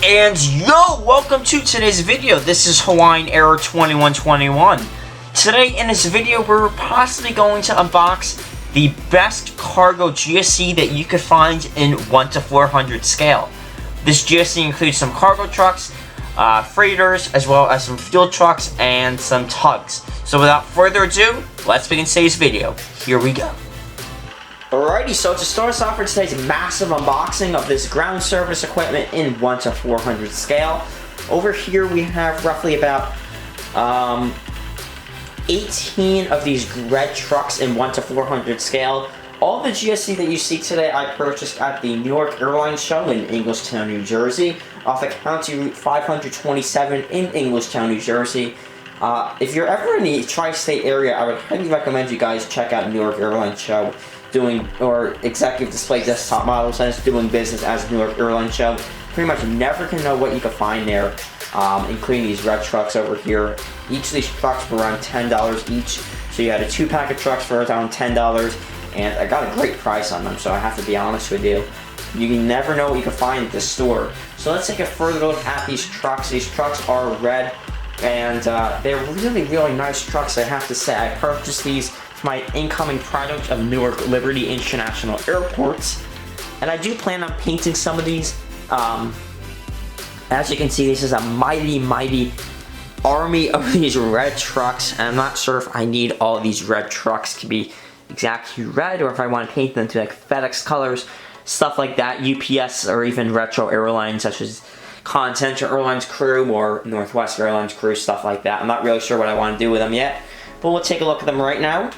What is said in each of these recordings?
And yo, welcome to today's video. This is Hawaiian Error 2121. Today in this video, we're possibly going to unbox the best cargo GSE that you could find in 1 to 400 scale. This GSE includes some cargo trucks, freighters, as well as some fuel trucks and some tugs. So without further ado, let's begin today's video. Here we go. Alrighty, so to start us off for today's massive unboxing of this ground service equipment in 1 to 400 scale, over here we have roughly about 18 of these red trucks in 1 to 400 scale. All the GSE that you see today I purchased at the Newark Airline show in Englishtown, New Jersey, off of County Route 527 in Englishtown, New Jersey. If you're ever in the tri-state area, I would highly recommend you guys check out Newark Airline show. Or Executive Display Desktop Model Sense, doing business as Newark Airline show. Pretty much never can know what you can find there, including these red trucks over here. Each of these trucks were around $10 each, so you had a 2-pack of trucks for around $10, and I got a great price on them, so I have to be honest with you. You never know what you can find at the store. So let's take a further look at these trucks. These trucks are red, and they're really, really nice trucks, I have to say. I purchased these my incoming product of Newark Liberty International Airport, and I do plan on painting some of these. As you can see, this is a mighty army of these red trucks, and I'm not sure if I need all of these red trucks to be exactly red, or if I want to paint them to like FedEx colors, stuff like that, UPS, or even retro airlines such as Continental Airlines Crew or Northwest Airlines Crew, stuff like that. I'm not really sure what I want to do with them yet, but we'll take a look at them right now.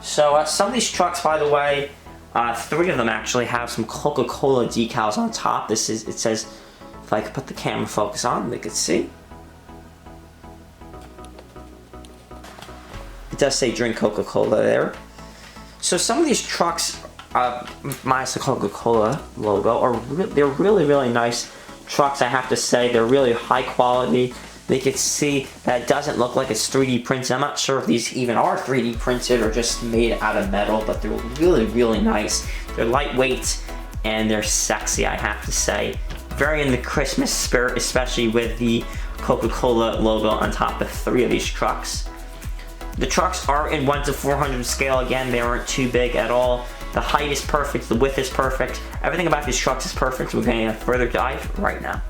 So some of these trucks, by the way, 3 of them actually have some Coca-Cola decals on top. It says, if I could put the camera focus on, we could see. It does say drink Coca-Cola there. So some of these trucks, minus the Coca-Cola logo, they're really nice trucks, I have to say. They're really high quality. They can see that it doesn't look like it's 3D printed. I'm not sure if these even are 3D printed or just made out of metal, but they're really nice. They're lightweight and they're sexy, I have to say. Very in the Christmas spirit, especially with the Coca-Cola logo on top of 3 of these trucks. The trucks are in 1 to 400 scale. Again, they aren't too big at all. The height is perfect, the width is perfect. Everything about these trucks is perfect. We're going to further dive right now.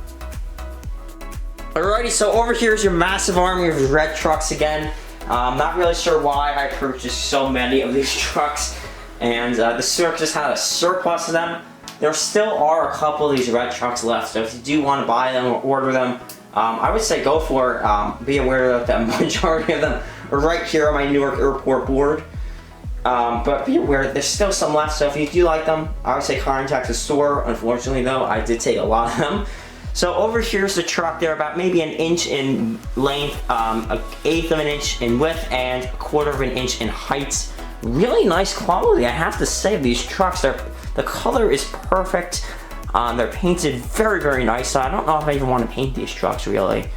Alrighty, so over here is your massive army of red trucks again. I'm not really sure why I purchased so many of these trucks, and the store just had a surplus of them. There still are a couple of these red trucks left, so if you do want to buy them or order them, I would say go for it. Be aware that the majority of them are right here on my Newark Airport board. But be aware, there's still some left, so if you do like them, I would say contact the store. Unfortunately though, I did take a lot of them. So over here's the truck. They're about maybe an inch in length, an eighth of an inch in width, and a quarter of an inch in height. Really nice quality, I have to say, of these trucks. The color is perfect. They're painted very nice, so I don't know if I even want to paint these trucks, really.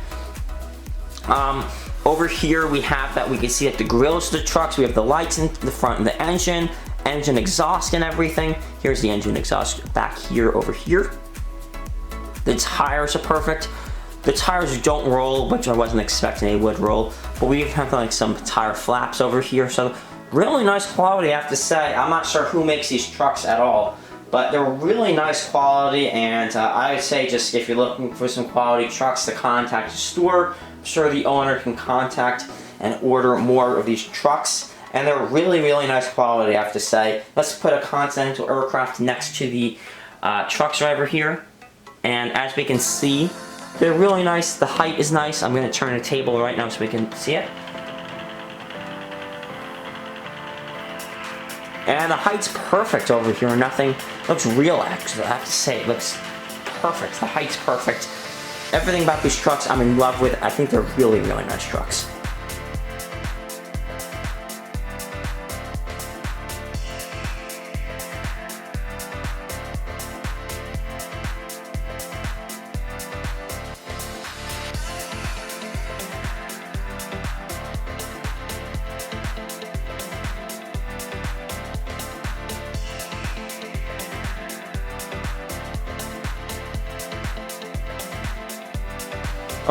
Over here we have that we can see at the grills of the trucks. We have the lights in the front of the engine exhaust and everything. Here's the engine exhaust back here, over here. The tires are perfect. The tires don't roll, which I wasn't expecting they would roll, but we have like some tire flaps over here, so really nice quality, I have to say. I'm not sure who makes these trucks at all, but they're really nice quality, and I would say just if you're looking for some quality trucks to contact the store, I'm sure the owner can contact and order more of these trucks, and they're really nice quality, I have to say. Let's put a Continental aircraft next to the trucks right over here. And as we can see, they're really nice. The height is nice. I'm going to turn the table right now so we can see it. And the height's perfect over here. Nothing looks real, actually. I have to say, it looks perfect. The height's perfect. Everything about these trucks I'm in love with. I think they're really nice trucks.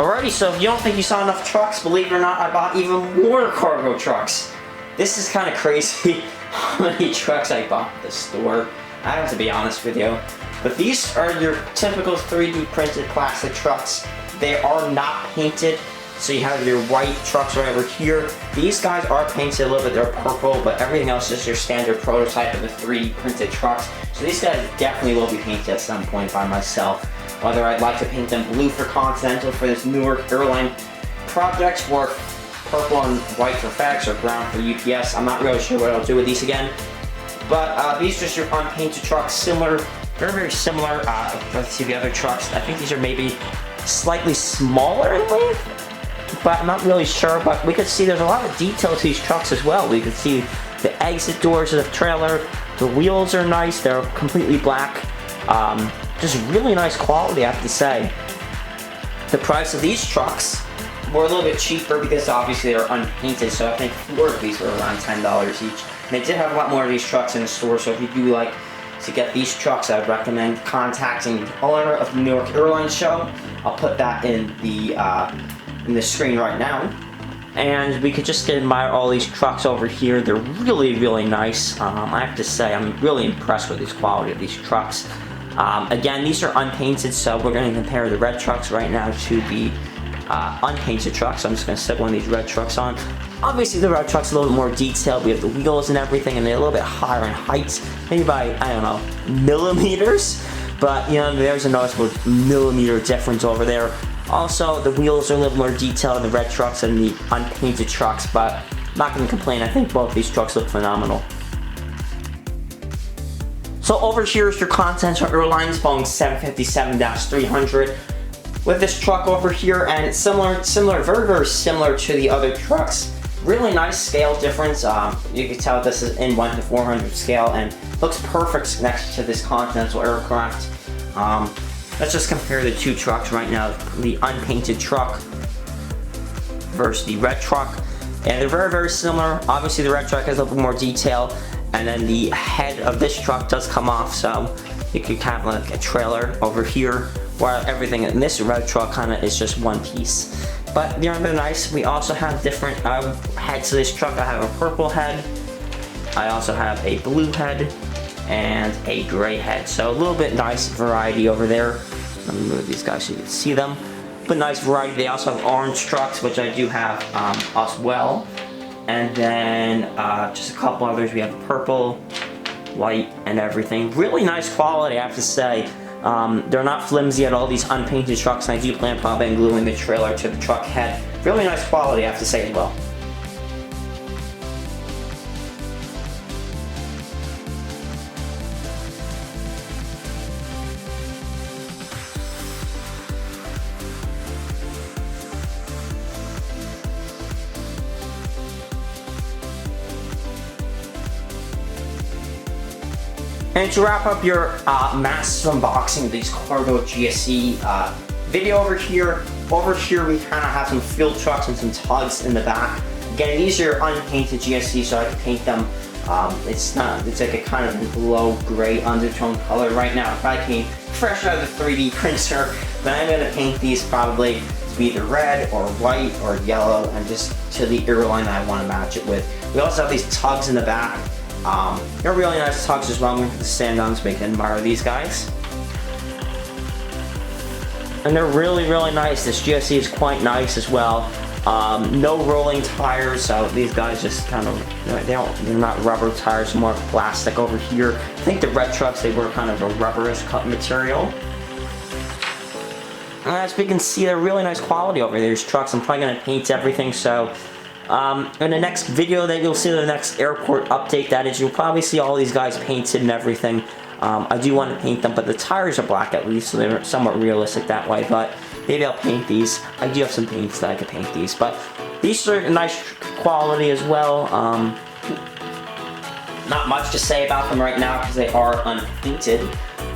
Alrighty, so if you don't think you saw enough trucks, believe it or not, I bought even more cargo trucks. This is kind of crazy how many trucks I bought at the store. I have to be honest with you. But these are your typical 3D printed plastic trucks. They are not painted. So you have your white trucks right over here. These guys are painted a little bit, they're purple, but everything else is your standard prototype of the 3D printed trucks. So these guys definitely will be painted at some point by myself. Whether I'd like to paint them blue for Continental for this Newark Airline project, or purple and white for FedEx, or brown for UPS. I'm not really sure what I'll do with these again. But these are just your unpainted trucks, similar, very, very similar to the other trucks. I think these are maybe slightly smaller in length, but I'm not really sure. But we could see there's a lot of detail to these trucks as well. We could see the exit doors of the trailer. The wheels are nice, they're completely black. Just really nice quality, I have to say. The price of these trucks were a little bit cheaper because obviously they're unpainted, so I think 4 of these were around $10 each. And they did have a lot more of these trucks in the store, so if you do like to get these trucks, I would recommend contacting the owner of the Newark Airline show. I'll put that in the screen right now. And we could just admire all these trucks over here. They're really, really nice. I have to say, I'm really impressed with this quality of these trucks. Again, these are unpainted, so we're going to compare the red trucks right now to the unpainted trucks. So I'm just going to set one of these red trucks on. Obviously, the red truck's a little bit more detailed. We have the wheels and everything, and they're a little bit higher in height, maybe by, I don't know, millimeters. But, you know, there's a noticeable millimeter difference over there. Also, the wheels are a little more detailed in the red trucks than the unpainted trucks, but I'm not going to complain. I think both these trucks look phenomenal. So over here is your Continental Airlines Boeing 757-300 with this truck over here, and it's similar, very, very similar to the other trucks. Really nice scale difference. You can tell this is in 1 to 400 scale and looks perfect next to this Continental aircraft. Let's just compare the two trucks right now, the unpainted truck versus the red truck. And they're very, very similar. Obviously the red truck has a little bit more detail, and then the head of this truck does come off, so you could have like a trailer over here, while everything in this red truck kind of is just one piece. But they're nice. We also have different heads to this truck. I have a purple head, I also have a blue head, and a gray head. So a little bit nice variety over there. Let me move these guys so you can see them. But nice variety. They also have orange trucks, which I do have as well. And then just a couple others. We have purple, white, and everything. Really nice quality, I have to say. They're not flimsy at all, these unpainted trucks, and I do plan on gluing the trailer to the truck head. Really nice quality, I have to say as well. And to wrap up your massive unboxing of these cargo GSE video over here we kind of have some field trucks and some tugs in the back. Again, these are unpainted GSE, so I can paint them. It's like a kind of low gray undertone color right now. If I came fresh out of the 3D printer, but I'm going to paint these probably to be either red or white or yellow, and just to the airline that I want to match it with. We also have these tugs in the back. They're really nice tugs as well. I'm going to put the sand on so we can admire these guys. And they're really, really nice. This GSE is quite nice as well. No rolling tires, so these guys just kind of, they're not rubber tires, more plastic over here. I think the red trucks, they were kind of a rubberish cut material. And as we can see, they're really nice quality over these trucks. I'm probably going to paint everything, so in the next video that you'll see, the next airport update, that is, you'll probably see all these guys painted and everything. I do want to paint them, but the tires are black at least, so they're somewhat realistic that way, but maybe I'll paint these. I do have some paints that I could paint these, but these are nice quality as well. Not much to say about them right now because they are unpainted,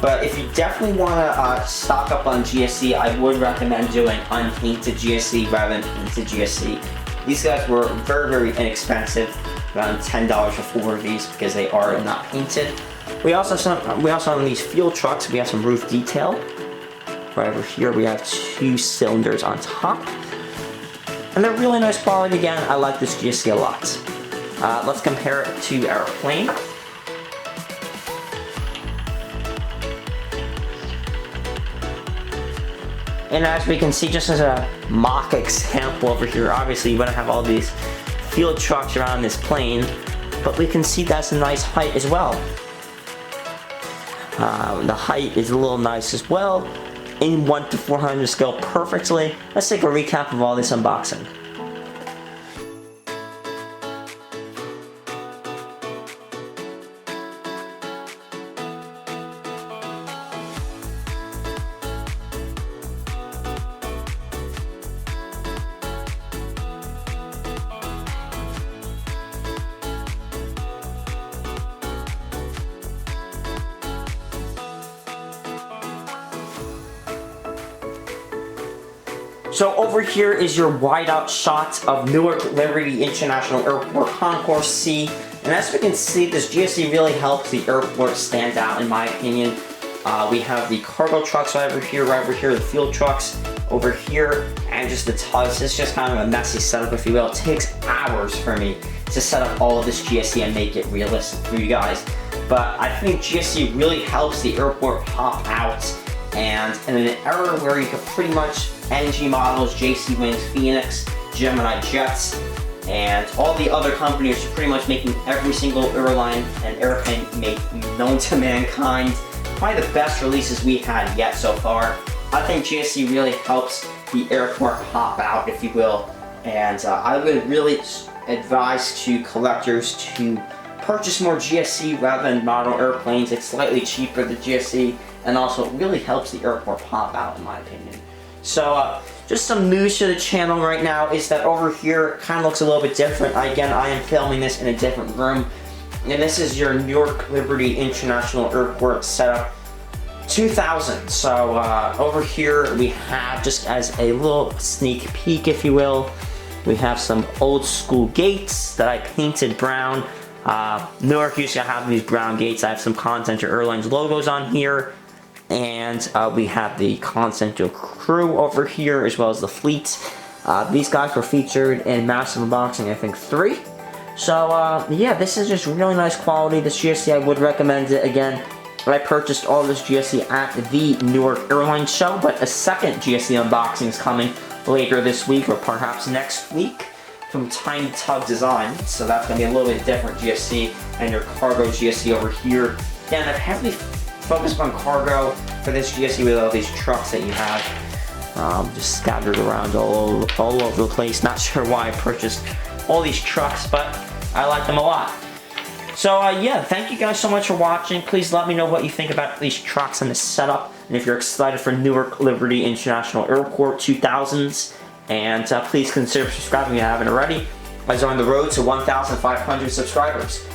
but if you definitely want to stock up on GSE, I would recommend doing unpainted GSE rather than painted GSE. These guys were very, very inexpensive, around $10 for 4 of these because they are not painted. We also have these fuel trucks. We have some roof detail. Right over here we have 2 cylinders on top. And they're really nice quality again. I like this GSE a lot. Let's compare it to our plane. And as we can see, just as a mock example over here, obviously you wouldn't have all these field trucks around this plane, but we can see that's a nice height as well. The height is a little nice as well, in 1 to 400 scale perfectly. Let's take a recap of all this unboxing. So over here is your wide out shot of Newark Liberty International Airport Concourse C. And as we can see, this GSE really helps the airport stand out in my opinion. We have the cargo trucks right over here, the fuel trucks over here, and just the tugs. It's just kind of a messy setup, if you will. It takes hours for me to set up all of this GSE and make it realistic for you guys. But I think GSE really helps the airport pop out. And in an era where you could pretty much NG models, JC Wings, Phoenix, geminijets, and all the other companies are pretty much making every single airline and airplane make known to mankind. Probably the best releases we've had yet so far. I think GSE really helps the airport pop out, if you will. And I would really advise to collectors to purchase more GSE rather than model airplanes. It's slightly cheaper than GSE, and also it really helps the airport pop out in my opinion. So just some news to the channel right now is that over here kind of looks a little bit different. Again, I am filming this in a different room, and this is your Newark Liberty International Airport setup 2000. So over here we have, just as a little sneak peek if you will, we have some old school gates that I painted brown. Newark used to have these brown gates. I have some Continental Airlines logos on here. And we have the Continental crew over here, as well as the fleet. These guys were featured in Massive Unboxing, I think 3. So yeah, this is just really nice quality. This GSE, I would recommend it again. I purchased all this GSE at the Newark Airline show, but a second GSE unboxing is coming later this week, or perhaps next week, from Tiny Tug Design. So that's going to be a little bit different GSE, and your cargo GSE over here. Again, I've heavily focused on cargo for this GSE with all these trucks that you have just scattered around all over the place. Not sure why I purchased all these trucks, but I like them a lot. So yeah, thank you guys so much for watching. Please let me know what you think about these trucks and this setup, and if you're excited for Newark Liberty International Airport 2000s. And please consider subscribing if you haven't already, as we're on the road to 1,500 subscribers.